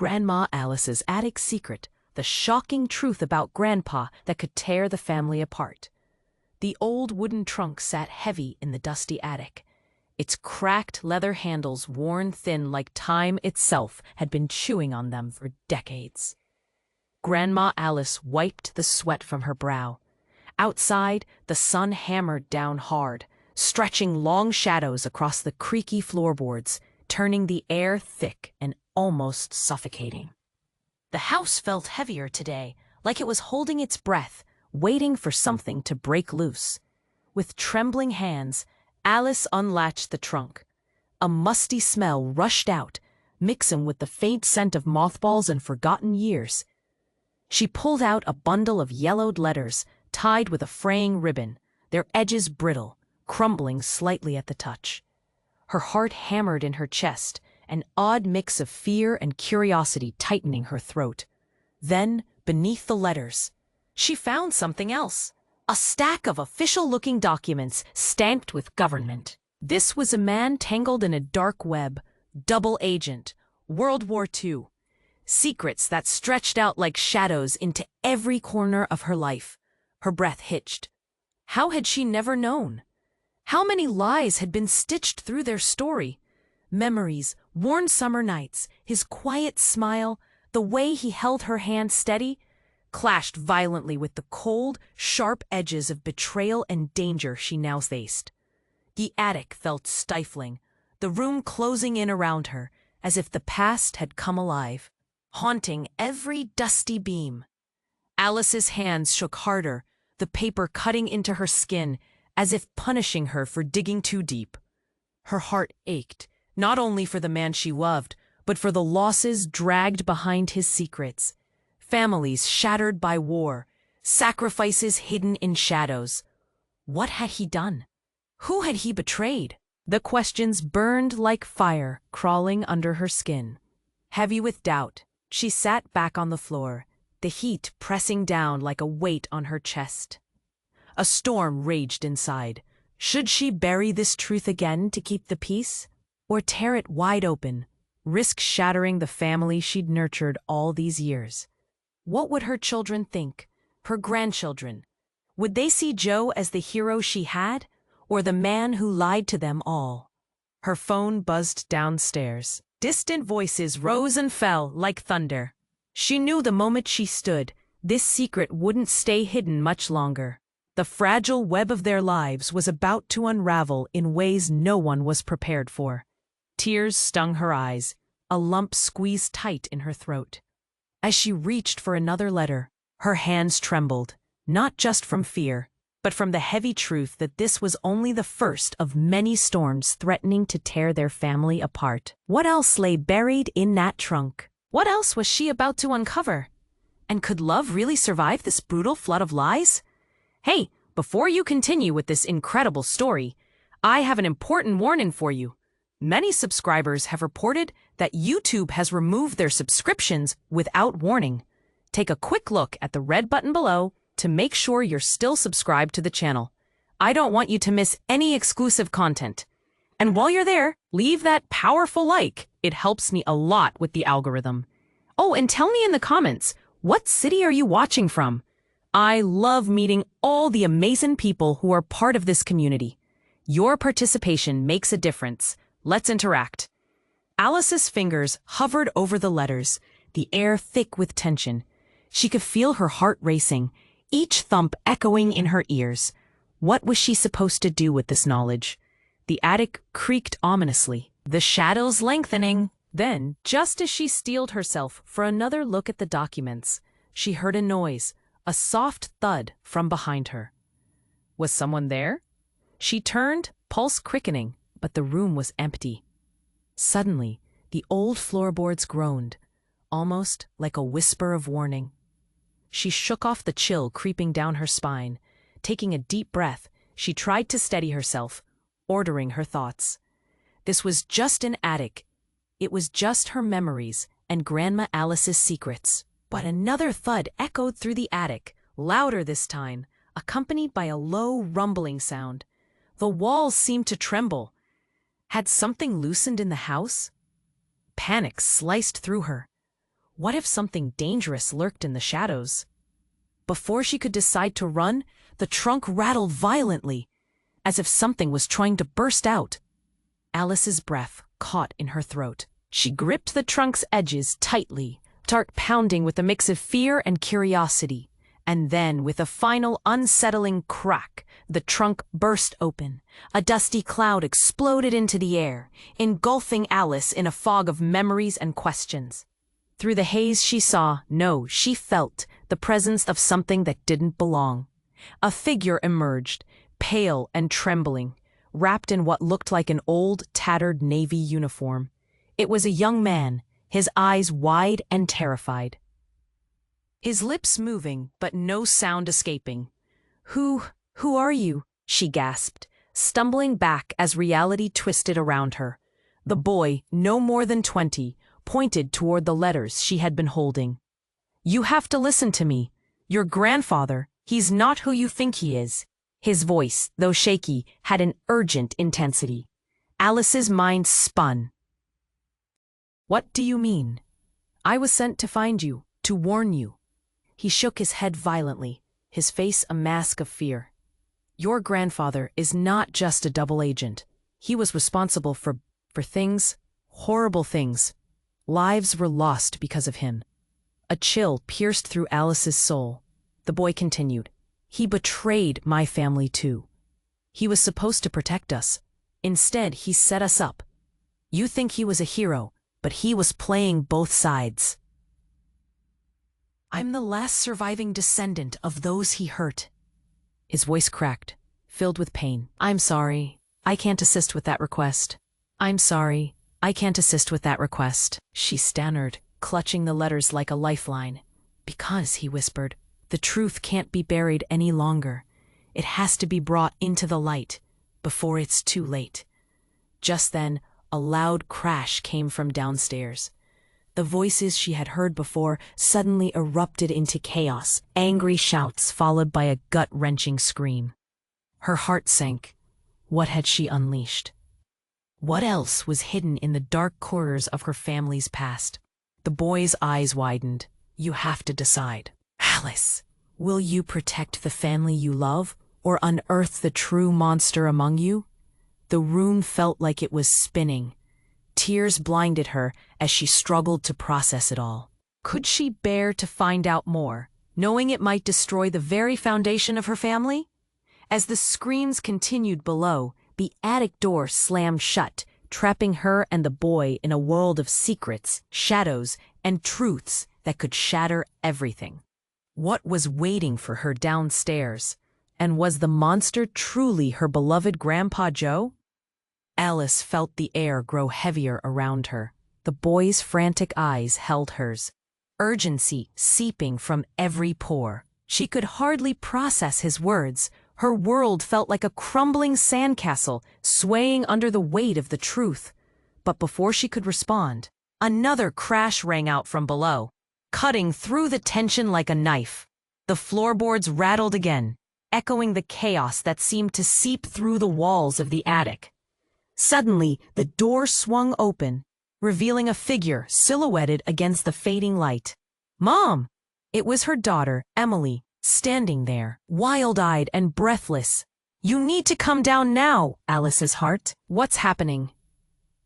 Grandma Alice's attic secret, the shocking truth about Grandpa that could tear the family apart. The old wooden trunk sat heavy in the dusty attic. Its cracked leather handles worn thin like time itself had been chewing on them for decades. Grandma Alice wiped the sweat from her brow. Outside, the sun hammered down hard, stretching long shadows across the creaky floorboards, turning the air thick and almost suffocating. The house felt heavier today, like it was holding its breath, waiting for something to break loose. With trembling hands, Alice unlatched the trunk. A musty smell rushed out, mixing with the faint scent of mothballs and forgotten years. She pulled out a bundle of yellowed letters, tied with a fraying ribbon, their edges brittle, crumbling slightly at the touch. Her heart hammered in her chest, an odd mix of fear and curiosity tightening her throat. Then, beneath the letters, she found something else. A stack of official-looking documents stamped with government. This was a man tangled in a dark web, double agent, World War II. Secrets that stretched out like shadows into every corner of her life. Her breath hitched. How had she never known? How many lies had been stitched through their story? Memories, warm summer nights, his quiet smile, the way he held her hand steady, clashed violently with the cold, sharp edges of betrayal and danger she now faced. The attic felt stifling, the room closing in around her, as if the past had come alive, haunting every dusty beam. Alice's hands shook harder, the paper cutting into her skin, as if punishing her for digging too deep. Her heart ached, not only for the man she loved, but for the losses dragged behind his secrets. Families shattered by war, sacrifices hidden in shadows. What had he done? Who had he betrayed? The questions burned like fire, crawling under her skin. Heavy with doubt, she sat back on the floor, the heat pressing down like a weight on her chest. A storm raged inside. Should she bury this truth again to keep the peace? Or tear it wide open, risk shattering the family she'd nurtured all these years? What would her children think? Her grandchildren? Would they see Joe as the hero she had, or the man who lied to them all? Her phone buzzed downstairs. Distant voices rose and fell like thunder. She knew the moment she stood, this secret wouldn't stay hidden much longer. The fragile web of their lives was about to unravel in ways no one was prepared for. Tears stung her eyes, a lump squeezed tight in her throat. As she reached for another letter, her hands trembled, not just from fear, but from the heavy truth that this was only the first of many storms threatening to tear their family apart. What else lay buried in that trunk? What else was she about to uncover? And could love really survive this brutal flood of lies? Hey, before you continue with this incredible story, I have an important warning for you. Many subscribers have reported that YouTube has removed their subscriptions without warning. Take a quick look at the red button below to make sure you're still subscribed to the channel. I don't want you to miss any exclusive content. And while you're there, leave that powerful like. It helps me a lot with the algorithm. Oh, and tell me in the comments, what city are you watching from? I love meeting all the amazing people who are part of this community. Your participation makes a difference. Let's interact. Alice's fingers hovered over the letters, the air thick with tension. She could feel her heart racing, each thump echoing in her ears. What was she supposed to do with this knowledge? The attic creaked ominously, the shadows lengthening. Then, just as she steeled herself for another look at the documents, she heard a noise, a soft thud from behind her. Was someone there? She turned, pulse quickening, but the room was empty. Suddenly, the old floorboards groaned, almost like a whisper of warning. She shook off the chill creeping down her spine. Taking a deep breath, she tried to steady herself, ordering her thoughts. This was just an attic. It was just her memories and Grandma Alice's secrets. But another thud echoed through the attic, louder this time, accompanied by a low rumbling sound. The walls seemed to tremble. Had something loosened in the house? Panic sliced through her. What if something dangerous lurked in the shadows? Before she could decide to run, the trunk rattled violently, as if something was trying to burst out. Alice's breath caught in her throat. She gripped the trunk's edges tightly, heart pounding with a mix of fear and curiosity. And then, with a final unsettling crack, the trunk burst open. A dusty cloud exploded into the air, engulfing Alice in a fog of memories and questions. Through the haze she saw, no, she felt, the presence of something that didn't belong. A figure emerged, pale and trembling, wrapped in what looked like an old, tattered Navy uniform. It was a young man, his eyes wide and terrified. His lips moving, but no sound escaping. Who are you?" she gasped, stumbling back as reality twisted around her. The boy, no more than 20, pointed toward the letters she had been holding. "You have to listen to me. Your grandfather, he's not who you think he is." His voice, though shaky, had an urgent intensity. Alice's mind spun. "What do you mean?" "I was sent to find you, to warn you." He shook his head violently, his face a mask of fear. "Your grandfather is not just a double agent. He was responsible for things, horrible things. Lives were lost because of him." A chill pierced through Alice's soul. The boy continued, "He betrayed my family too. He was supposed to protect us. Instead, he set us up. You think he was a hero, but he was playing both sides. I'm the last surviving descendant of those he hurt." His voice cracked, filled with pain. "I'm sorry. I can't assist with that request. I'm sorry. I can't assist with that request," she stammered, clutching the letters like a lifeline. "Because," he whispered, "the truth can't be buried any longer. It has to be brought into the light, before it's too late." Just then, a loud crash came from downstairs. The voices she had heard before suddenly erupted into chaos, angry shouts followed by a gut-wrenching scream. Her heart sank. What had she unleashed? What else was hidden in the dark corridors of her family's past? The boy's eyes widened. "You have to decide. Alice, will you protect the family you love, or unearth the true monster among you?" The room felt like it was spinning. Tears blinded her as she struggled to process it all. Could she bear to find out more, knowing it might destroy the very foundation of her family? As the screams continued below, the attic door slammed shut, trapping her and the boy in a world of secrets, shadows, and truths that could shatter everything. What was waiting for her downstairs? And was the monster truly her beloved Grandpa Joe? Alice felt the air grow heavier around her. The boy's frantic eyes held hers, urgency seeping from every pore. She could hardly process his words. Her world felt like a crumbling sandcastle, swaying under the weight of the truth. But before she could respond, another crash rang out from below, cutting through the tension like a knife. The floorboards rattled again, echoing the chaos that seemed to seep through the walls of the attic. Suddenly, the door swung open, revealing a figure silhouetted against the fading light. "Mom!" It was her daughter, Emily, standing there, wild-eyed and breathless. "You need to come down now, Alice's heart." "What's happening?"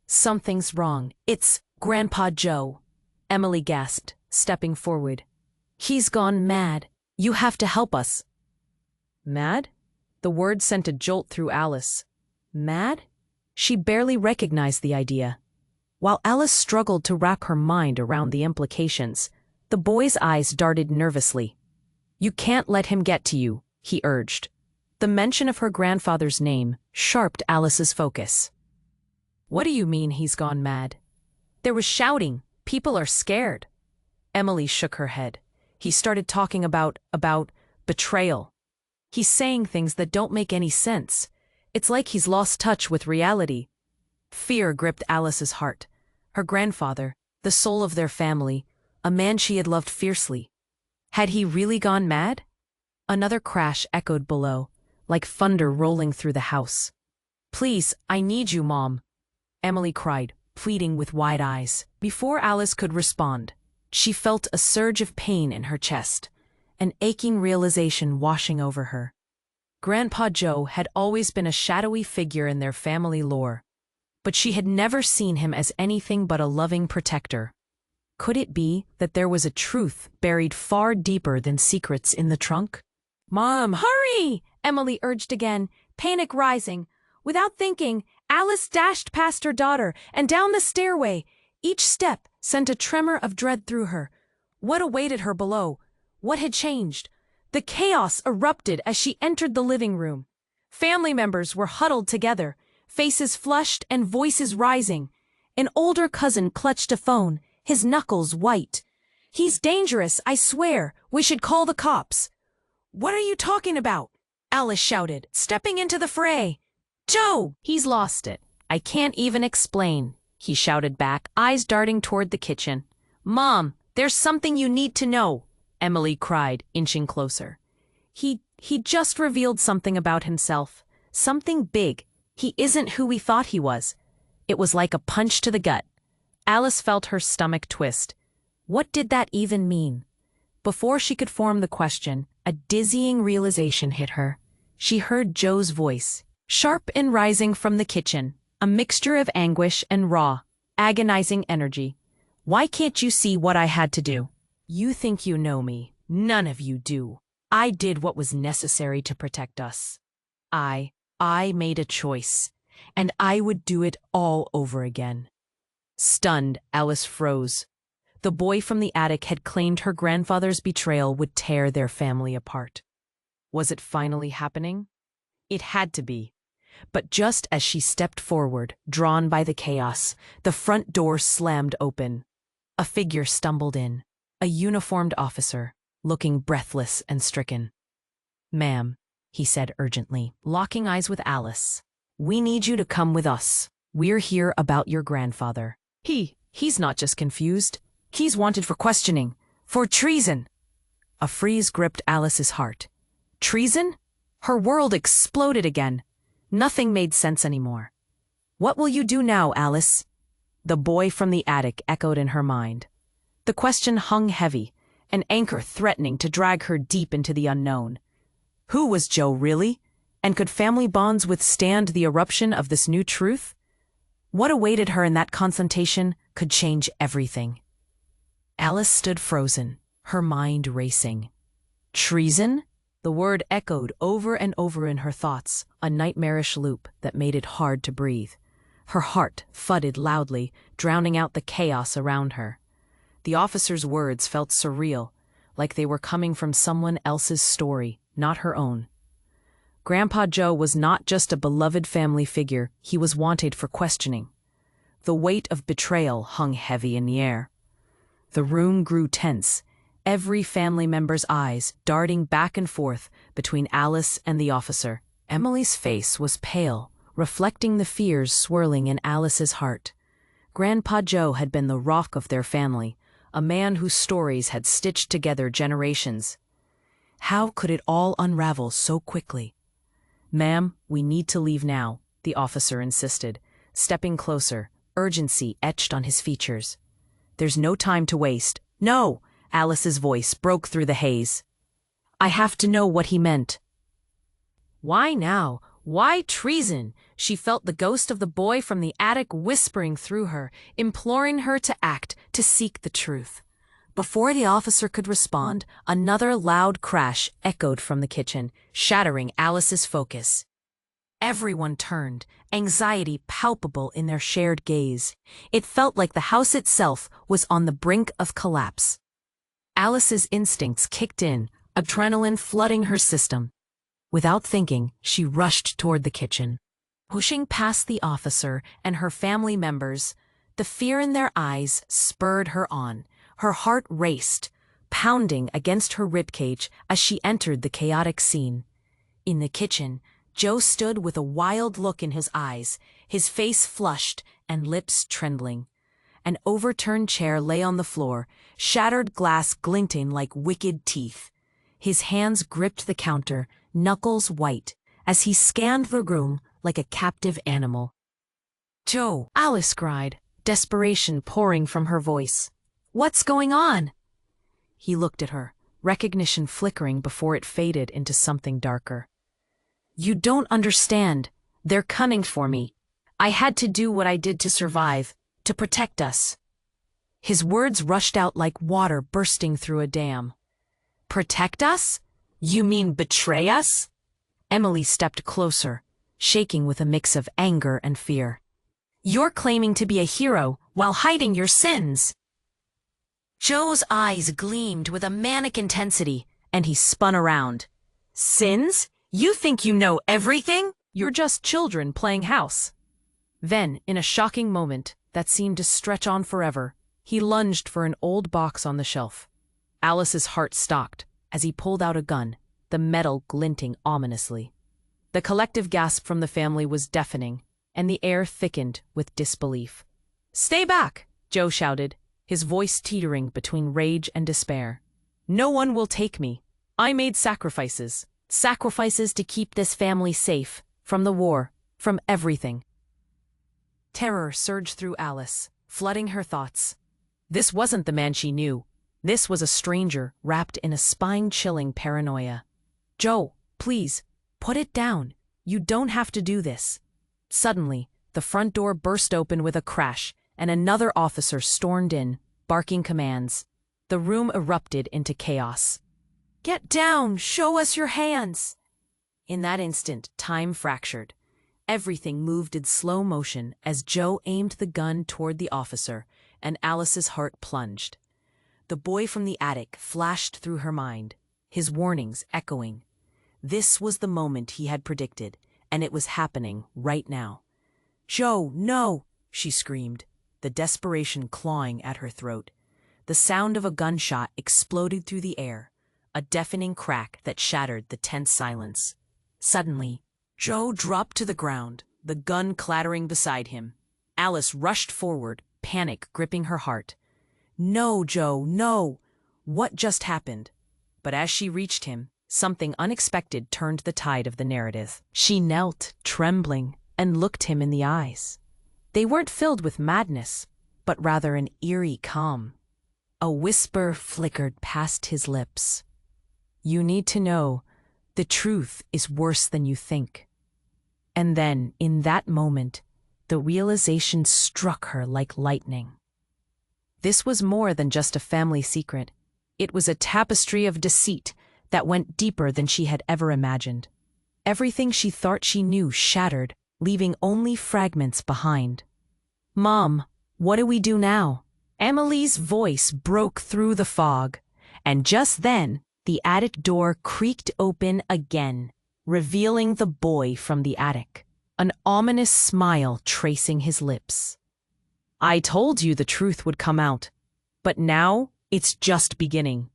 "Something's wrong. It's Grandpa Joe," Emily gasped, stepping forward. "He's gone mad. You have to help us." Mad? The word sent a jolt through Alice. Mad? She barely recognized the idea. While Alice struggled to wrap her mind around the implications, the boy's eyes darted nervously. "You can't let him get to you," he urged. The mention of her grandfather's name sharpened Alice's focus. "What do you mean he's gone mad?" "There was shouting. People are scared." Emily shook her head. "He started talking about betrayal. He's saying things that don't make any sense. It's like he's lost touch with reality." Fear gripped Alice's heart. Her grandfather, the soul of their family, a man she had loved fiercely. Had he really gone mad? Another crash echoed below, like thunder rolling through the house. "Please, I need you, Mom," Emily cried, pleading with wide eyes. Before Alice could respond, She felt a surge of pain in her chest, an aching realization washing over her. Grandpa Joe had always been a shadowy figure in their family lore, but she had never seen him as anything but a loving protector. Could it be that there was a truth buried far deeper than secrets in the trunk? "Mom, hurry!" Emily urged again, panic rising. Without thinking, Alice dashed past her daughter and down the stairway. Each step sent a tremor of dread through her. What awaited her below? What had changed? The chaos erupted as she entered the living room. Family members were huddled together, faces flushed and voices rising. An older cousin clutched a phone, his knuckles white. "He's dangerous, I swear. We should call the cops." "What are you talking about?" Alice shouted, stepping into the fray. "Joe!" "He's lost it. I can't even explain," he shouted back, eyes darting toward the kitchen. "Mom, there's something you need to know," Emily cried, inching closer. He just revealed something about himself. Something big. He isn't who we thought he was." It was like a punch to the gut. Alice felt her stomach twist. What did that even mean? Before she could form the question, a dizzying realization hit her. She heard Joe's voice, sharp and rising from the kitchen, a mixture of anguish and raw, agonizing energy. "Why can't you see what I had to do? You think you know me. None of you do. I did what was necessary to protect us. I made a choice, and I would do it all over again." Stunned, Alice froze. The boy from the attic had claimed her grandfather's betrayal would tear their family apart. Was it finally happening? It had to be. But just as she stepped forward, drawn by the chaos, the front door slammed open. A figure stumbled in, a uniformed officer, looking breathless and stricken. "Ma'am," he said urgently, locking eyes with Alice, "we need you to come with us. We're here about your grandfather. He's not just confused. He's wanted for questioning, for treason." A freeze gripped Alice's heart. Treason? Her world exploded again. Nothing made sense anymore. "What will you do now, Alice?" The boy from the attic echoed in her mind. The question hung heavy, an anchor threatening to drag her deep into the unknown. Who was Joe really? And could family bonds withstand the eruption of this new truth? What awaited her in that confrontation could change everything. Alice stood frozen, her mind racing. Treason? The word echoed over and over in her thoughts, a nightmarish loop that made it hard to breathe. Her heart thudded loudly, drowning out the chaos around her. The officer's words felt surreal, like they were coming from someone else's story, not her own. Grandpa Joe was not just a beloved family figure, he was wanted for questioning. The weight of betrayal hung heavy in the air. The room grew tense, every family member's eyes darting back and forth between Alice and the officer. Emily's face was pale, reflecting the fears swirling in Alice's heart. Grandpa Joe had been the rock of their family, a man whose stories had stitched together generations. How could it all unravel so quickly? "Ma'am, we need to leave now," the officer insisted, stepping closer, urgency etched on his features. "There's no time to waste." "No!" Alice's voice broke through the haze. "I have to know what he meant." Why now? Why treason? She felt the ghost of the boy from the attic whispering through her, imploring her to act, to seek the truth. Before the officer could respond, another loud crash echoed from the kitchen, shattering Alice's focus. Everyone turned, anxiety palpable in their shared gaze. It felt like the house itself was on the brink of collapse. Alice's instincts kicked in, adrenaline flooding her system. Without thinking, she rushed toward the kitchen. Pushing past the officer and her family members, the fear in their eyes spurred her on. Her heart raced, pounding against her ribcage as she entered the chaotic scene. In the kitchen, Joe stood with a wild look in his eyes, his face flushed and lips trembling. An overturned chair lay on the floor, shattered glass glinting like wicked teeth. His hands gripped the counter, knuckles white, as he scanned the room like a captive animal. "Joe!" Alice cried, desperation pouring from her voice. What's going on? He looked at her, recognition flickering before it faded into something darker. You don't understand. They're cunning for me. I had to do what I did to survive, to protect us. His words rushed out like water bursting through a dam. Protect us? You mean betray us? Emily stepped closer, shaking with a mix of anger and fear. You're claiming to be a hero while hiding your sins. Joe's eyes gleamed with a manic intensity, and he spun around. Sins? You think you know everything? You're just children playing house. Then, in a shocking moment that seemed to stretch on forever, he lunged for an old box on the shelf. Alice's heart stopped as he pulled out a gun, the metal glinting ominously. The collective gasp from the family was deafening, and the air thickened with disbelief. Stay back, Joe shouted, his voice teetering between rage and despair. No one will take me. I made sacrifices. Sacrifices to keep this family safe, from the war, from everything. Terror surged through Alice, flooding her thoughts. This wasn't the man she knew. This was a stranger wrapped in a spine-chilling paranoia. Joe, please, put it down. You don't have to do this. Suddenly, the front door burst open with a crash, and another officer stormed in, barking commands. The room erupted into chaos. Get down! Show us your hands! In that instant, time fractured. Everything moved in slow motion as Joe aimed the gun toward the officer, and Alice's heart plunged. The boy from the attic flashed through her mind, his warnings echoing. This was the moment he had predicted, and it was happening right now. Joe, no! She screamed, the desperation clawing at her throat. The sound of a gunshot exploded through the air, a deafening crack that shattered the tense silence. Suddenly, Joe dropped to the ground, the gun clattering beside him. Alice rushed forward, panic gripping her heart. No, Joe, no! What just happened? But as she reached him, something unexpected turned the tide of the narrative. She knelt, trembling, and looked him in the eyes. They weren't filled with madness, but rather an eerie calm. A whisper flickered past his lips. You need to know, the truth is worse than you think. And then, in that moment, the realization struck her like lightning. This was more than just a family secret. It was a tapestry of deceit that went deeper than she had ever imagined. Everything she thought she knew shattered, leaving only fragments behind. Mom, what do we do now? Emily's voice broke through the fog, and just then, the attic door creaked open again, revealing the boy from the attic, an ominous smile tracing his lips. I told you the truth would come out, but now it's just beginning.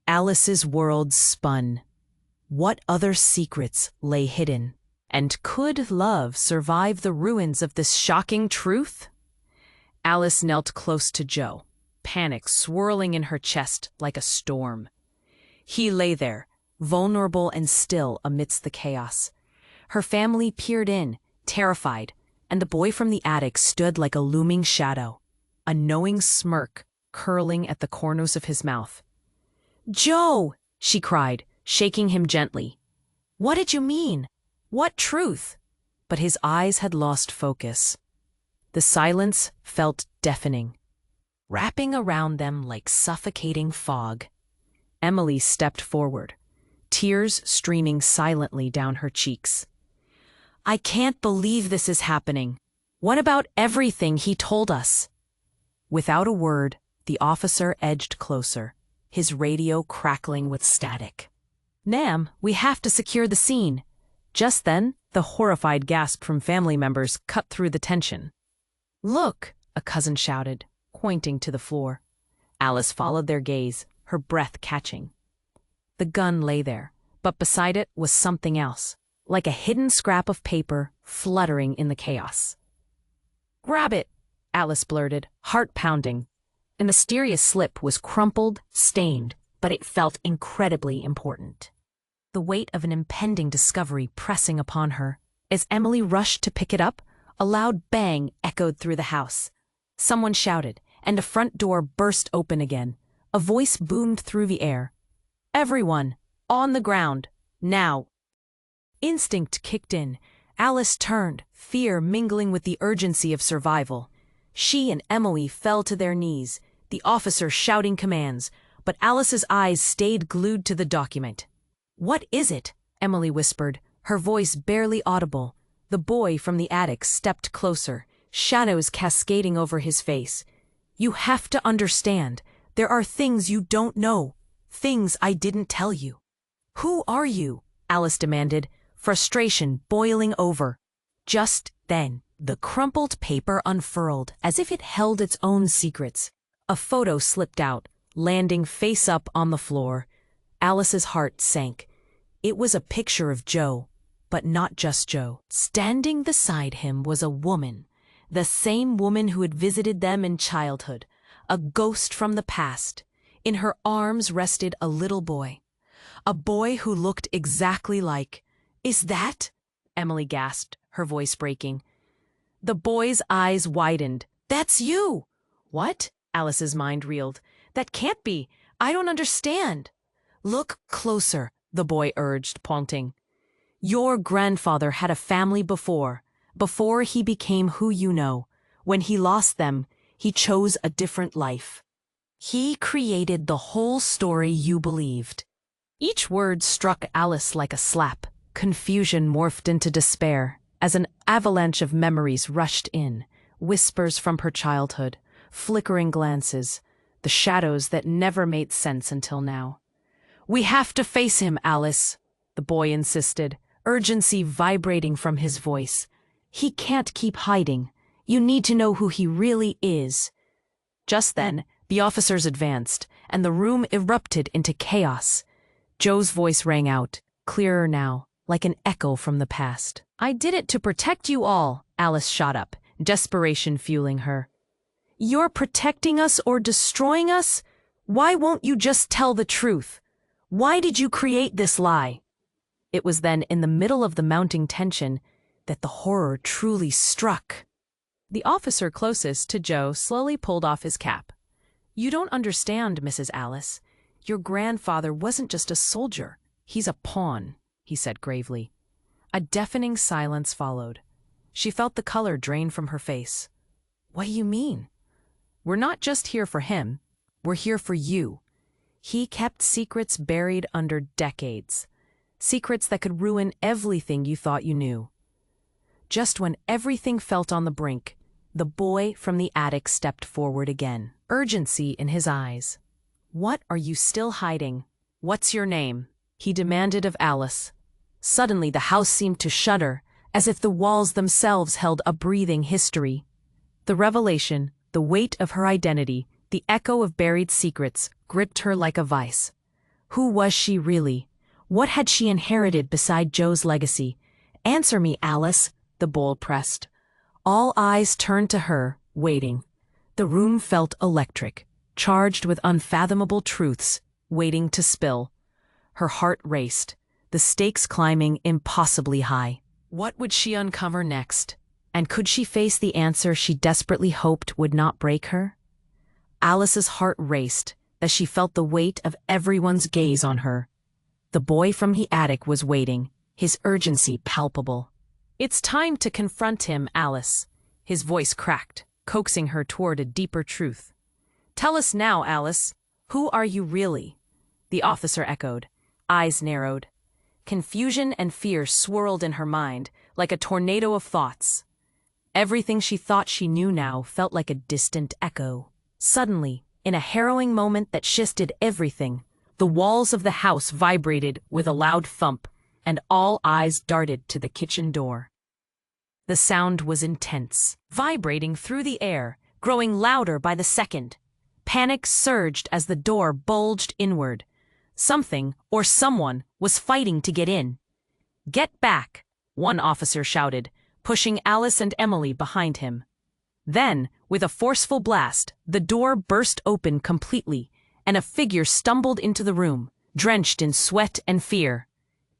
Alice's world spun. What other secrets lay hidden? And could love survive the ruins of this shocking truth? Alice knelt close to Joe, panic swirling in her chest like a storm. He lay there, vulnerable and still amidst the chaos. Her family peered in, terrified, and the boy from the attic stood like a looming shadow, a knowing smirk curling at the corners of his mouth. Joe, she cried, shaking him gently. What did you mean? What truth? But his eyes had lost focus. The silence felt deafening, wrapping around them like suffocating fog. Emily stepped forward, tears streaming silently down her cheeks. I can't believe this is happening. What about everything he told us? Without a word, the officer edged closer, his radio crackling with static. Nam, we have to secure the scene. Just then, the horrified gasp from family members cut through the tension. Look, a cousin shouted, pointing to the floor. Alice followed their gaze, her breath catching. The gun lay there, but beside it was something else, like a hidden scrap of paper fluttering in the chaos. Grab it, Alice blurted, heart pounding. The mysterious slip was crumpled, stained, but it felt incredibly important. The weight of an impending discovery pressing upon her. As Emily rushed to pick it up, a loud bang echoed through the house. Someone shouted, and a front door burst open again. A voice boomed through the air. "Everyone, on the ground, now." Instinct kicked in. Alice turned, fear mingling with the urgency of survival. She and Emily fell to their knees, the officer shouting commands, but Alice's eyes stayed glued to the document. "What is it?" Emily whispered, her voice barely audible. The boy from the attic stepped closer, shadows cascading over his face. "You have to understand. There are things you don't know. Things I didn't tell you." "Who are you?" Alice demanded, frustration boiling over. Just then, the crumpled paper unfurled as if it held its own secrets. A photo slipped out, landing face up on the floor. Alice's heart sank. It was a picture of Joe, but not just Joe. Standing beside him was a woman, the same woman who had visited them in childhood, a ghost from the past. In her arms rested a little boy. A boy who looked exactly like... "Is that?" Emily gasped, her voice breaking. The boy's eyes widened. "That's you!" "What?" Alice's mind reeled. "That can't be. I don't understand." "Look closer," the boy urged, pointing. "Your grandfather had a family before he became who you know. When he lost them, he chose a different life. He created the whole story you believed." Each word struck Alice like a slap. Confusion morphed into despair as an avalanche of memories rushed in, whispers from her childhood, flickering glances, the shadows that never made sense until now. "We have to face him, Alice," the boy insisted, urgency vibrating from his voice. "He can't keep hiding. You need to know who he really is." Just then, the officers advanced, and the room erupted into chaos. Joe's voice rang out, clearer now, like an echo from the past. "I did it to protect you all," Alice shot up, desperation fueling her. "You're protecting us or destroying us? Why won't you just tell the truth? Why did you create this lie?" It was then, in the middle of the mounting tension, that the horror truly struck. The officer closest to Joe slowly pulled off his cap. "You don't understand, Mrs. Alice. Your grandfather wasn't just a soldier. He's a pawn," he said gravely. A deafening silence followed. She felt the color drain from her face. "What do you mean?" "We're not just here for him. We're here for you. He kept secrets buried under decades. Secrets that could ruin everything you thought you knew." Just when everything felt on the brink, the boy from the attic stepped forward again, urgency in his eyes. "What are you still hiding? What's your name?" he demanded of Alice. Suddenly the house seemed to shudder, as if the walls themselves held a breathing history. The revelation, the weight of her identity, the echo of buried secrets, gripped her like a vice. Who was she really? What had she inherited beside Joe's legacy? "Answer me, Alice," the boy pressed. All eyes turned to her, waiting. The room felt electric, charged with unfathomable truths, waiting to spill. Her heart raced, the stakes climbing impossibly high. What would she uncover next? And could she face the answer she desperately hoped would not break her? Alice's heart raced as she felt the weight of everyone's gaze on her. The boy from the attic was waiting, his urgency palpable. "It's time to confront him, Alice." His voice cracked, coaxing her toward a deeper truth. "Tell us now, Alice. Who are you really?" The officer echoed, eyes narrowed. Confusion and fear swirled in her mind, like a tornado of thoughts. Everything she thought she knew now felt like a distant echo. Suddenly, in a harrowing moment that shifted everything, the walls of the house vibrated with a loud thump, and all eyes darted to the kitchen door. The sound was intense, vibrating through the air, growing louder by the second. Panic surged as the door bulged inward. Something, or someone, was fighting to get in. "Get back," one officer shouted, pushing Alice and Emily behind him. Then, with a forceful blast, the door burst open completely, and a figure stumbled into the room, drenched in sweat and fear.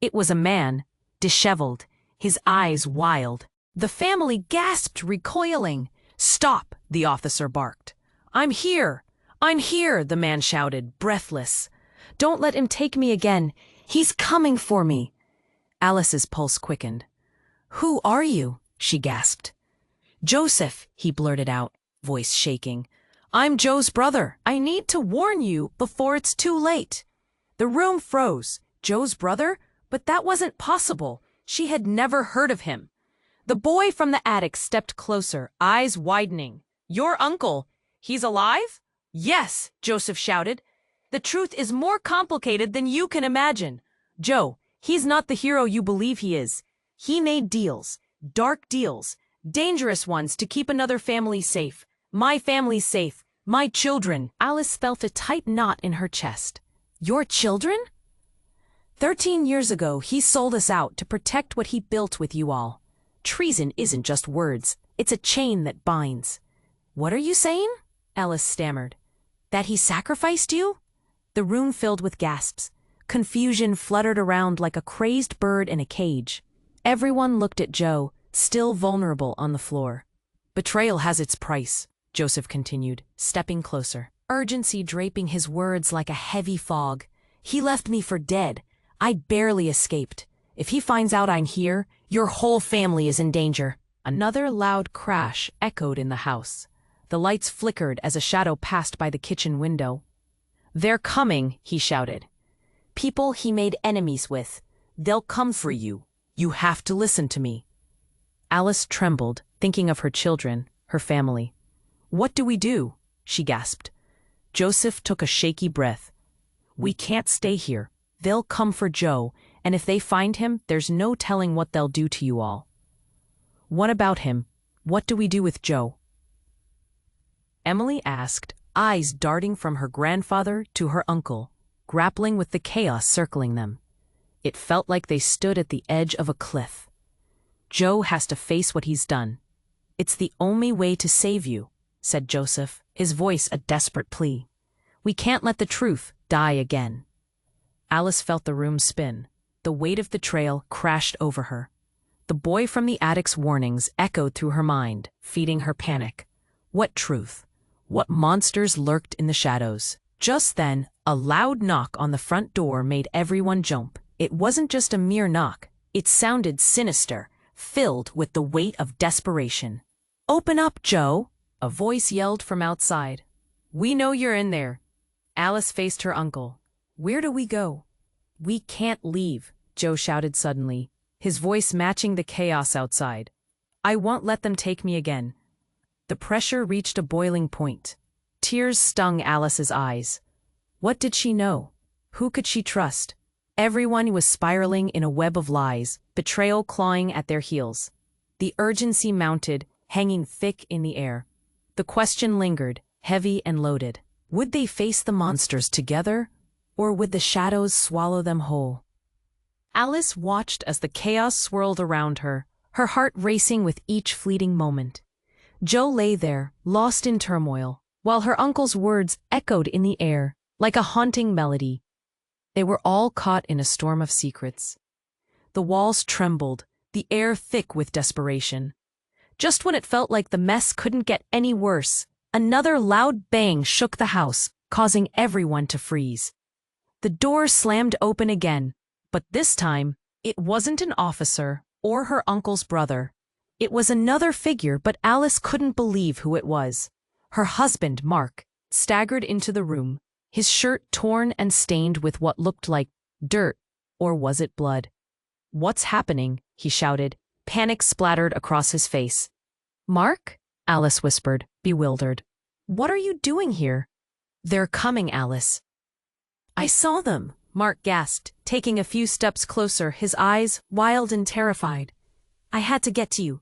It was a man, disheveled, his eyes wild. The family gasped, recoiling. "Stop," the officer barked. I'm here! I'm here!" the man shouted, breathless. "Don't let him take me again. He's coming for me." Alice's pulse quickened. "Who are you?" she gasped. "Joseph," he blurted out, voice shaking. "I'm Joe's brother. I need to warn you before it's too late." The room froze. Joe's brother? But that wasn't possible. She had never heard of him. The boy from the attic stepped closer, eyes widening. "Your uncle? He's alive?" "Yes," Joseph shouted. "The truth is more complicated than you can imagine. Joe, he's not the hero you believe he is. He made deals, dark deals, dangerous ones to keep another family safe. My family's safe. My children." Alice felt a tight knot in her chest. "Your children?" 13 years ago, he sold us out to protect what he built with you all. Treason isn't just words. It's a chain that binds. "What are you saying?" Alice stammered. "That he sacrificed you?" The room filled with gasps. Confusion fluttered around like a crazed bird in a cage. Everyone looked at Joe, still vulnerable on the floor. "Betrayal has its price," Joseph continued, stepping closer, urgency draping his words like a heavy fog. "He left me for dead. I barely escaped. If he finds out I'm here, your whole family is in danger." Another loud crash echoed in the house. The lights flickered as a shadow passed by the kitchen window. "They're coming," he shouted. "People he made enemies with. They'll come for you. You have to listen to me." Alice trembled, thinking of her children, her family. "What do we do?" she gasped. Joseph took a shaky breath. "We can't stay here. They'll come for Joe, and if they find him, there's no telling what they'll do to you all." "What about him? What do we do with Joe?" Emily asked, eyes darting from her grandfather to her uncle, grappling with the chaos circling them. It felt like they stood at the edge of a cliff. "Joe has to face what he's done. It's the only way to save you," said Joseph, his voice a desperate plea. "We can't let the truth die again." Alice felt the room spin. The weight of betrayal crashed over her. The boy from the attic's warnings echoed through her mind, feeding her panic. What truth? What monsters lurked in the shadows? Just then, a loud knock on the front door made everyone jump. It wasn't just a mere knock. It sounded sinister, filled with the weight of desperation. "Open up, Joe!" a voice yelled from outside. "We know you're in there." Alice faced her uncle. "Where do we go?" "We can't leave," Joe shouted suddenly, his voice matching the chaos outside. "I won't let them take me again." The pressure reached a boiling point. Tears stung Alice's eyes. What did she know? Who could she trust? Everyone was spiraling in a web of lies, betrayal clawing at their heels. The urgency mounted, hanging thick in the air. The question lingered, heavy and loaded. Would they face the monsters together, or would the shadows swallow them whole? Alice watched as the chaos swirled around her, her heart racing with each fleeting moment. Joe lay there, lost in turmoil, while her uncle's words echoed in the air, like a haunting melody. They were all caught in a storm of secrets. The walls trembled, the air thick with desperation. Just when it felt like the mess couldn't get any worse, another loud bang shook the house, causing everyone to freeze. The door slammed open again, but this time, it wasn't an officer or her uncle's brother. It was another figure, but Alice couldn't believe who it was. Her husband, Mark, staggered into the room, his shirt torn and stained with what looked like dirt, or was it blood? "What's happening?" he shouted, panic splattered across his face. "Mark?" Alice whispered, bewildered. "What are you doing here?" "They're coming, Alice." "I saw them," Mark gasped, taking a few steps closer, his eyes wild and terrified. "I had to get to you.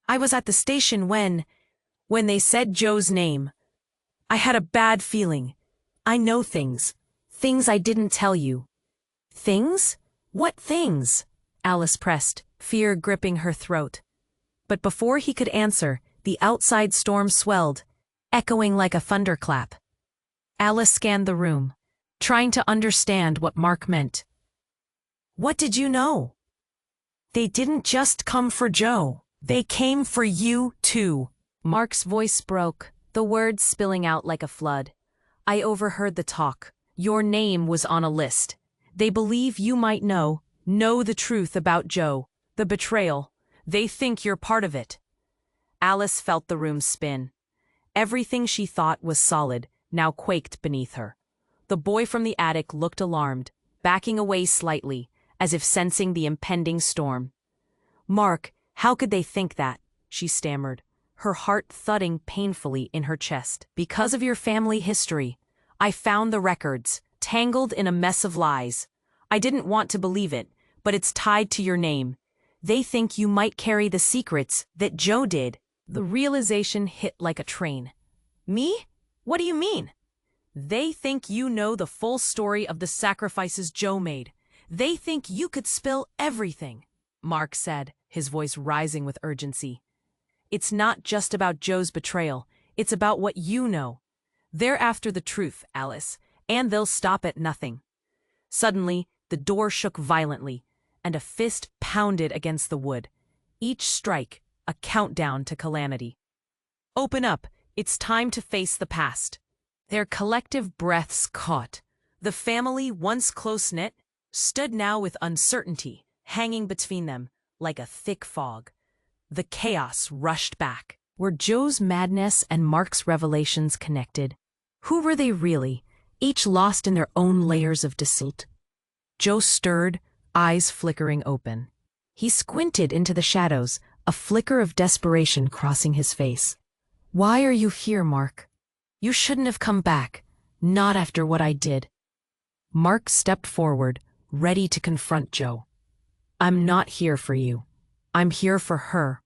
I was at the station when they said Joe's name. I had a bad feeling. I know things I didn't tell you." "Things? What things?" Alice pressed, fear gripping her throat. But before he could answer, the outside storm swelled, echoing like a thunderclap. Alice scanned the room, trying to understand what Mark meant. "What did you know?" "They didn't just come for Joe. They came for you, too." Mark's voice broke, the words spilling out like a flood. I overheard the talk. Your name was on a list. They believe you might know the truth about Joe, the betrayal. They think you're part of it. Alice felt the room spin. Everything she thought was solid now quaked beneath her. The boy from the attic looked alarmed, backing away slightly, as if sensing the impending storm. "Mark, how could they think that?" she stammered, her heart thudding painfully in her chest. "Because of your family history. I found the records, tangled in a mess of lies. I didn't want to believe it, but it's tied to your name. They think you might carry the secrets that Joe did." The realization hit like a train. "Me? What do you mean?" "They think you know the full story of the sacrifices Joe made. They think you could spill everything," Mark said, his voice rising with urgency. "It's not just about Joe's betrayal. It's about what you know. They're after the truth, Alice, and they'll stop at nothing." Suddenly, the door shook violently, and a fist pounded against the wood. Each strike, a countdown to calamity. "Open up. It's time to face the past." Their collective breaths caught. The family, once close-knit, stood now with uncertainty hanging between them like a thick fog. The chaos rushed back. Were Joe's madness and Mark's revelations connected? Who were they really, each lost in their own layers of deceit? Joe stirred, eyes flickering open. He squinted into the shadows, a flicker of desperation crossing his face. "Why are you here, Mark? You shouldn't have come back, not after what I did." Mark stepped forward, ready to confront Joe. "I'm not here for you. I'm here for her."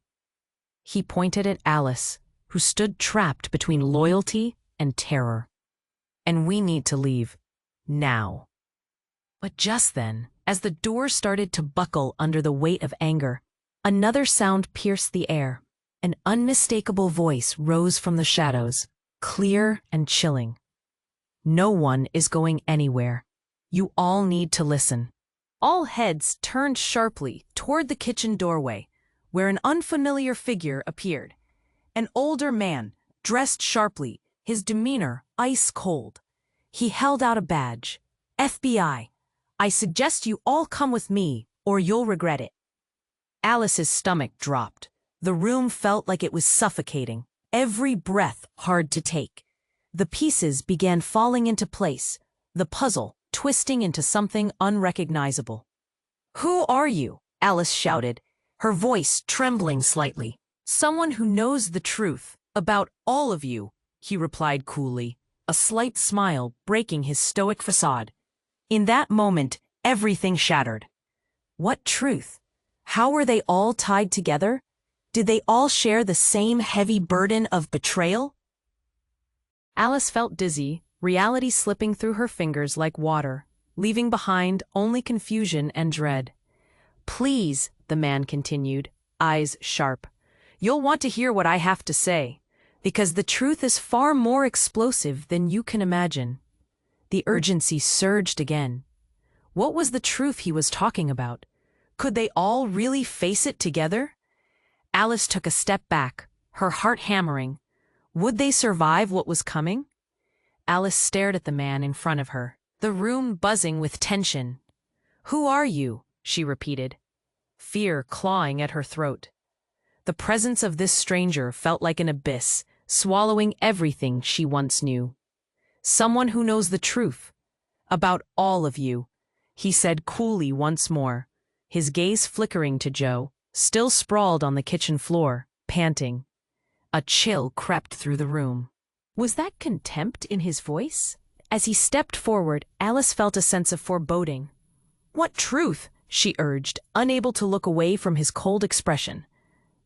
He pointed at Alice, who stood trapped between loyalty and terror. "And we need to leave. Now." But just then, as the door started to buckle under the weight of anger, another sound pierced the air. An unmistakable voice rose from the shadows, clear and chilling. "No one is going anywhere. You all need to listen." All heads turned sharply toward the kitchen doorway, where an unfamiliar figure appeared. An older man, dressed sharply, his demeanor ice cold. He held out a badge. "FBI. I suggest you all come with me, or you'll regret it." Alice's stomach dropped. The room felt like it was suffocating, every breath hard to take. The pieces began falling into place, the puzzle twisting into something unrecognizable. "Who are you?" Alice shouted, her voice trembling slightly. "Someone who knows the truth about all of you," he replied coolly, a slight smile breaking his stoic facade. In that moment, everything shattered. What truth? How were they all tied together? Did they all share the same heavy burden of betrayal? Alice felt dizzy, reality slipping through her fingers like water, leaving behind only confusion and dread. "Please," the man continued, eyes sharp, "you'll want to hear what I have to say, because the truth is far more explosive than you can imagine." The urgency surged again. What was the truth he was talking about? Could they all really face it together? Alice took a step back, her heart hammering. Would they survive what was coming? Alice stared at the man in front of her, the room buzzing with tension. "Who are you?" she repeated, fear clawing at her throat. The presence of this stranger felt like an abyss, swallowing everything she once knew. "Someone who knows the truth. About all of you," he said coolly once more, his gaze flickering to Joe, still sprawled on the kitchen floor, panting. A chill crept through the room. Was that contempt in his voice? As he stepped forward, Alice felt a sense of foreboding. "What truth?" she urged, unable to look away from his cold expression.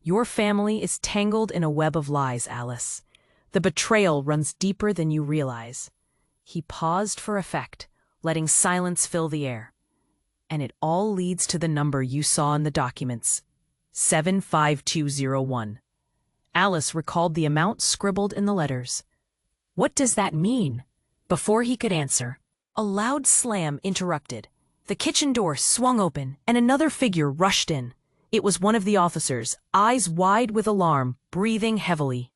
"Your family is tangled in a web of lies, Alice. The betrayal runs deeper than you realize." He paused for effect, letting silence fill the air. "And it all leads to the number you saw in the documents, 75201. Alice recalled the amount scribbled in the letters. "What does that mean?" Before he could answer, a loud slam interrupted. The kitchen door swung open, and another figure rushed in. It was one of the officers, eyes wide with alarm, breathing heavily.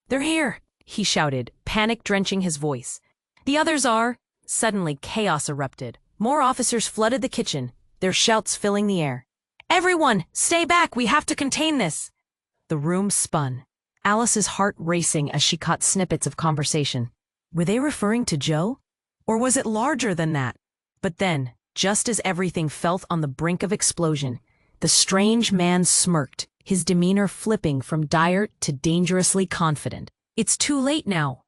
"They're here!" he shouted, panic drenching his voice. The others are. Suddenly, chaos erupted. More officers flooded the kitchen, their shouts filling the air. Everyone, stay back, we have to contain this. The room spun, Alice's heart racing as she caught snippets of conversation. Were they referring to Joe? Or was it larger than that? But then, just as everything felt on the brink of explosion, the strange man smirked, his demeanor flipping from dire to dangerously confident. It's too late now.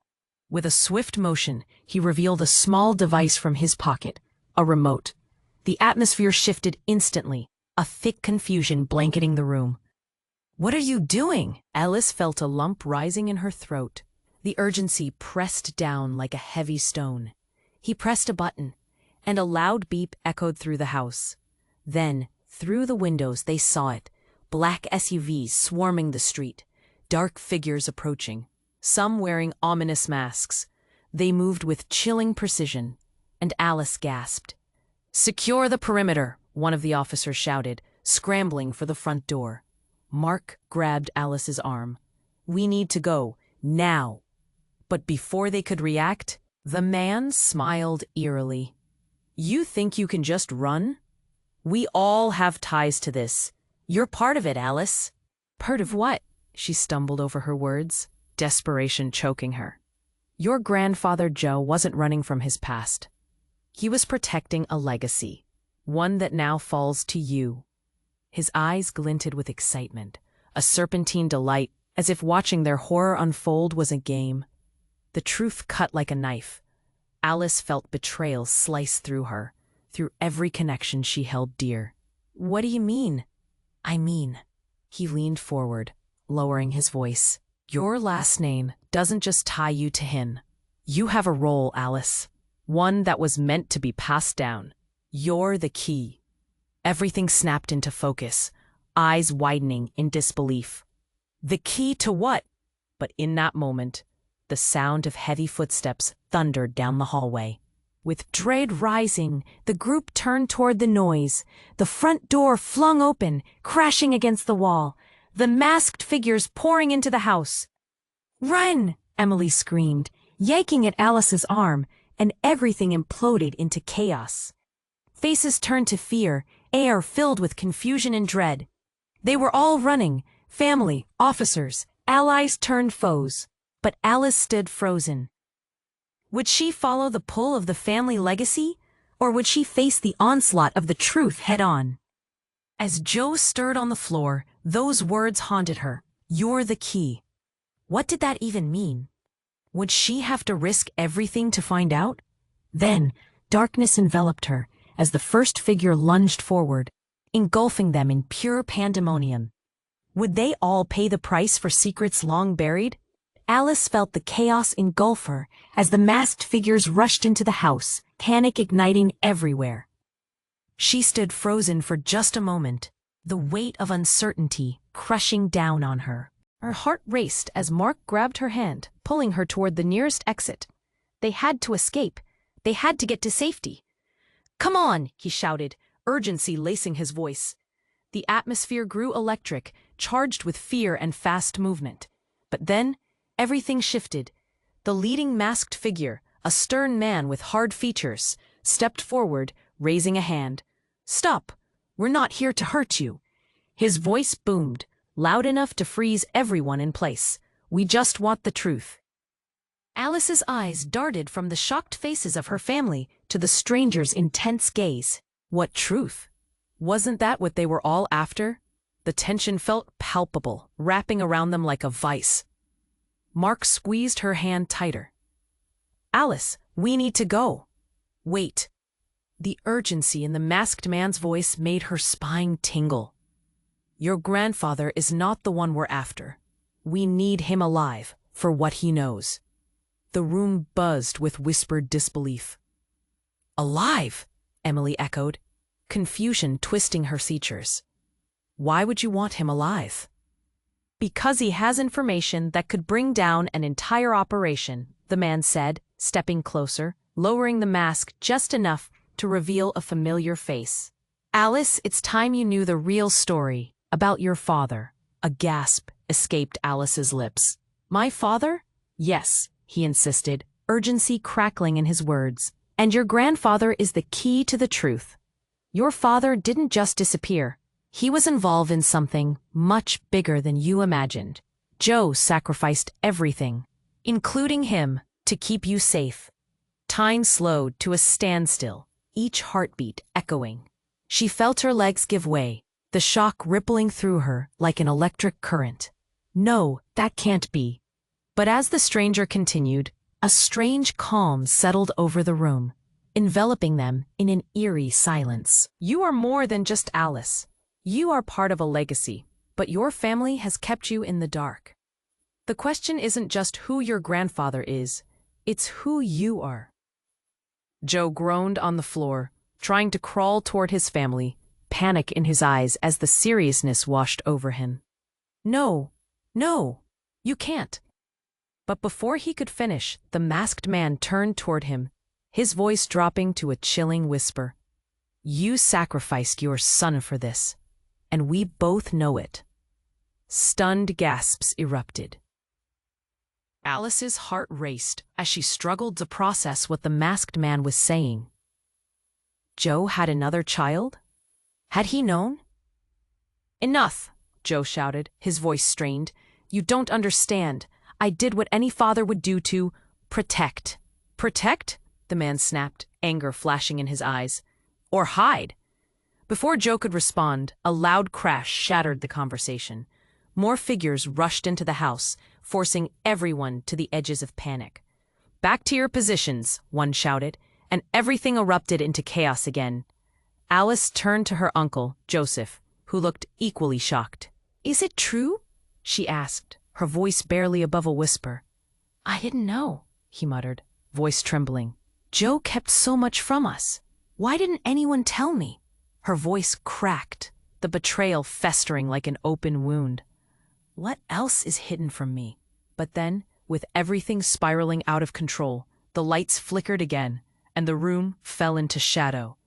With a swift motion, he revealed a small device from his pocket, a remote. The atmosphere shifted instantly, a thick confusion blanketing the room. What are you doing? Alice felt a lump rising in her throat. The urgency pressed down like a heavy stone. He pressed a button, and a loud beep echoed through the house. Then, through the windows, they saw it. Black SUVs swarming the street, dark figures approaching, some wearing ominous masks. They moved with chilling precision, and Alice gasped. Secure the perimeter, one of the officers shouted, scrambling for the front door. Mark grabbed Alice's arm. We need to go, now. But before they could react, the man smiled eerily. You think you can just run? We all have ties to this. You're part of it, Alice. Part of what? She stumbled over her words, desperation choking her. Your grandfather Joe wasn't running from his past. He was protecting a legacy, one that now falls to you. His eyes glinted with excitement, a serpentine delight, as if watching their horror unfold was a game. The truth cut like a knife. Alice felt betrayal slice through her, through every connection she held dear. What do you mean? I mean, he leaned forward, lowering his voice. Your last name doesn't just tie you to him. You have a role, Alice, one that was meant to be passed down. You're the key. Everything snapped into focus, eyes widening in disbelief. The key to what? But in that moment, the sound of heavy footsteps thundered down the hallway. With dread rising, the group turned toward the noise. The front door flung open, crashing against the wall, the masked figures pouring into the house. Run! Emily screamed, yanking at Alice's arm, and everything imploded into chaos. Faces turned to fear, air filled with confusion and dread. They were all running, family, officers, allies turned foes. But Alice stood frozen. Would she follow the pull of the family legacy, or would she face the onslaught of the truth head-on? As Joe stirred on the floor, those words haunted her. You're the key. What did that even mean? Would she have to risk everything to find out? Then, darkness enveloped her as the first figure lunged forward, engulfing them in pure pandemonium. Would they all pay the price for secrets long buried? Alice felt the chaos engulf her as the masked figures rushed into the house, panic igniting everywhere. She stood frozen for just a moment, the weight of uncertainty crushing down on her. Her heart raced as Mark grabbed her hand, pulling her toward the nearest exit. They had to escape. They had to get to safety. Come on, he shouted, urgency lacing his voice. The atmosphere grew electric, charged with fear and fast movement. But then, everything shifted. The leading masked figure, a stern man with hard features, stepped forward, raising a hand. Stop! We're not here to hurt you. His voice boomed, loud enough to freeze everyone in place. We just want the truth. Alice's eyes darted from the shocked faces of her family to the stranger's intense gaze. What truth? Wasn't that what they were all after? The tension felt palpable, wrapping around them like a vice. Mark squeezed her hand tighter. Alice, we need to go. Wait. The urgency in the masked man's voice made her spine tingle. Your grandfather is not the one we're after. We need him alive for what he knows. The room buzzed with whispered disbelief. Alive? Emily echoed, confusion twisting her features. Why would you want him alive? Because he has information that could bring down an entire operation, the man said, stepping closer, lowering the mask just enough to reveal a familiar face. Alice, it's time you knew the real story about your father. A gasp escaped Alice's lips. My father? Yes, he insisted, urgency crackling in his words. And your grandfather is the key to the truth. Your father didn't just disappear. He was involved in something much bigger than you imagined. Joe sacrificed everything, including him, to keep you safe. Time slowed to a standstill, each heartbeat echoing. She felt her legs give way, the shock rippling through her like an electric current. No, that can't be. But as the stranger continued, a strange calm settled over the room, enveloping them in an eerie silence. You are more than just Alice. You are part of a legacy, but your family has kept you in the dark. The question isn't just who your grandfather is, it's who you are. Joe groaned on the floor, trying to crawl toward his family, panic in his eyes as the seriousness washed over him. No, you can't. But before he could finish, the masked man turned toward him, his voice dropping to a chilling whisper. You sacrificed your son for this, and we both know it. Stunned gasps erupted. Alice's heart raced as she struggled to process what the masked man was saying. Joe had another child? Had he known? Enough, Joe shouted, his voice strained. You don't understand. I did what any father would do to protect. Protect? The man snapped, anger flashing in his eyes. Or hide. Before Joe could respond, a loud crash shattered the conversation. More figures rushed into the house, forcing everyone to the edges of panic. Back to your positions, one shouted, and everything erupted into chaos again. Alice turned to her uncle, Joseph, who looked equally shocked. Is it true? She asked, her voice barely above a whisper. I didn't know, he muttered, voice trembling. Joe kept so much from us. Why didn't anyone tell me? Her voice cracked, the betrayal festering like an open wound. What else is hidden from me? But then, with everything spiraling out of control, the lights flickered again, and the room fell into shadow.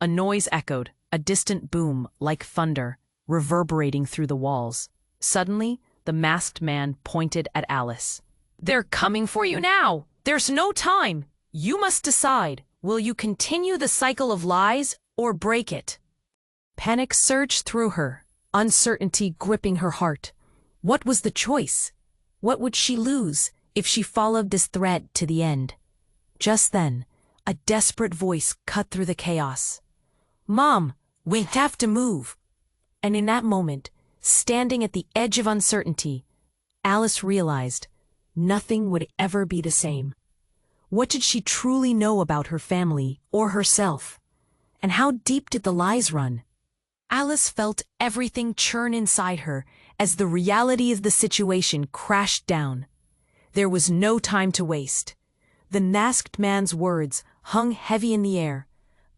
A noise echoed, a distant boom like thunder, reverberating through the walls. Suddenly, the masked man pointed at Alice. They're coming for you now! There's no time! You must decide, will you continue the cycle of lies or break it? Panic surged through her, uncertainty gripping her heart. What was the choice? What would she lose if she followed this thread to the end? Just then, a desperate voice cut through the chaos. Mom, we have to move. And in that moment, standing at the edge of uncertainty, Alice realized nothing would ever be the same. What did she truly know about her family or herself? And how deep did the lies run? Alice felt everything churn inside her as the reality of the situation crashed down. There was no time to waste. The masked man's words hung heavy in the air,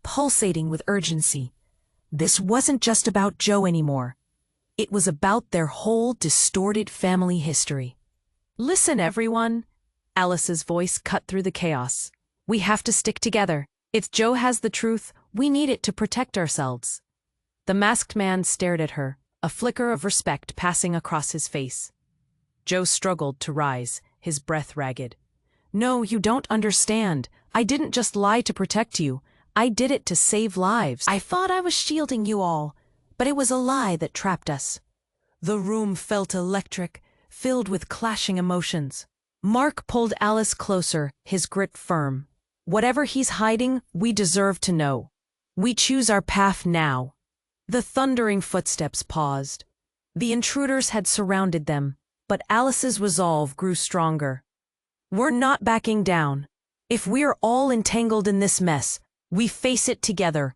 pulsating with urgency. This wasn't just about Joe anymore. It was about their whole distorted family history. Listen, everyone. Alice's voice cut through the chaos. We have to stick together. If Joe has the truth, we need it to protect ourselves. The masked man stared at her, a flicker of respect passing across his face. Joe struggled to rise, his breath ragged. No, you don't understand. I didn't just lie to protect you. I did it to save lives. I thought I was shielding you all, but it was a lie that trapped us. The room felt electric, filled with clashing emotions. Mark pulled Alice closer, his grip firm. Whatever he's hiding, we deserve to know. We choose our path now. The thundering footsteps paused. The intruders had surrounded them, but Alice's resolve grew stronger. We're not backing down. If we're all entangled in this mess, we face it together.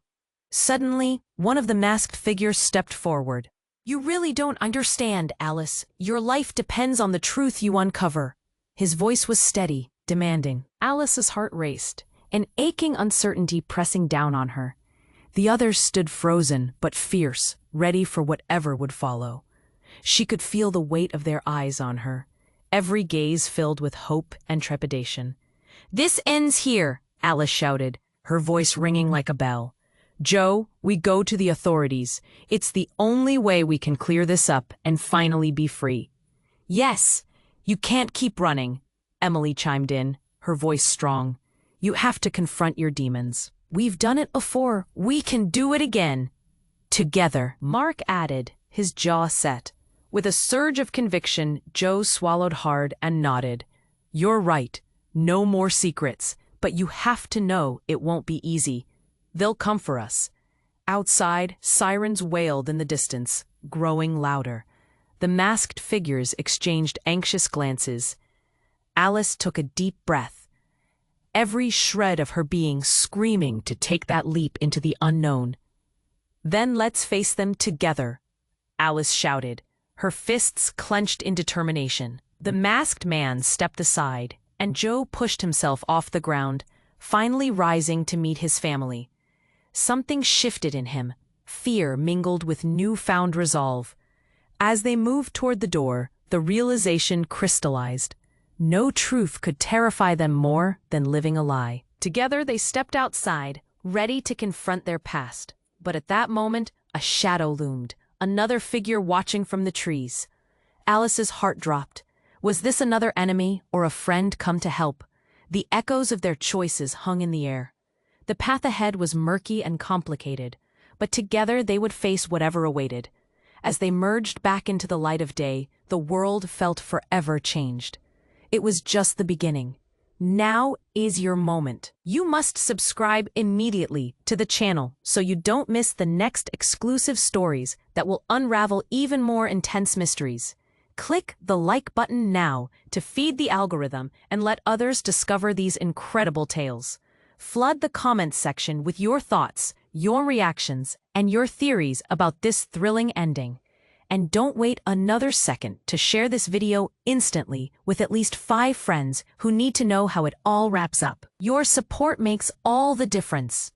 Suddenly, one of the masked figures stepped forward. You really don't understand, Alice. Your life depends on the truth you uncover. His voice was steady, demanding. Alice's heart raced, an aching uncertainty pressing down on her. The others stood frozen, but fierce, ready for whatever would follow. She could feel the weight of their eyes on her, every gaze filled with hope and trepidation. This ends here, Alice shouted, her voice ringing like a bell. Joe, we go to the authorities. It's the only way we can clear this up and finally be free. Yes, you can't keep running. Emily chimed in, her voice strong. You have to confront your demons. We've done it before. We can do it again. Together, Mark added, his jaw set. With a surge of conviction, Joe swallowed hard and nodded. You're right. No more secrets. But you have to know it won't be easy. They'll come for us. Outside, sirens wailed in the distance, growing louder. The masked figures exchanged anxious glances. Alice took a deep breath, every shred of her being screaming to take that leap into the unknown. Then let's face them together, Alice shouted, her fists clenched in determination. The masked man stepped aside, and Joe pushed himself off the ground, finally rising to meet his family. Something shifted in him, fear mingled with newfound resolve. As they moved toward the door, the realization crystallized. No truth could terrify them more than living a lie. Together they stepped outside, ready to confront their past. But at that moment, a shadow loomed, another figure watching from the trees. Alice's heart dropped. Was this another enemy or a friend come to help? The echoes of their choices hung in the air. The path ahead was murky and complicated, but together they would face whatever awaited. As they merged back into the light of day, the world felt forever changed. It was just the beginning. Now is your moment. You must subscribe immediately to the channel so you don't miss the next exclusive stories that will unravel even more intense mysteries. Click the like button now to feed the algorithm and let others discover these incredible tales. Flood the comments section with your thoughts, your reactions, and your theories about this thrilling ending. And don't wait another second to share this video instantly with at least 5 friends who need to know how it all wraps up. Your support makes all the difference.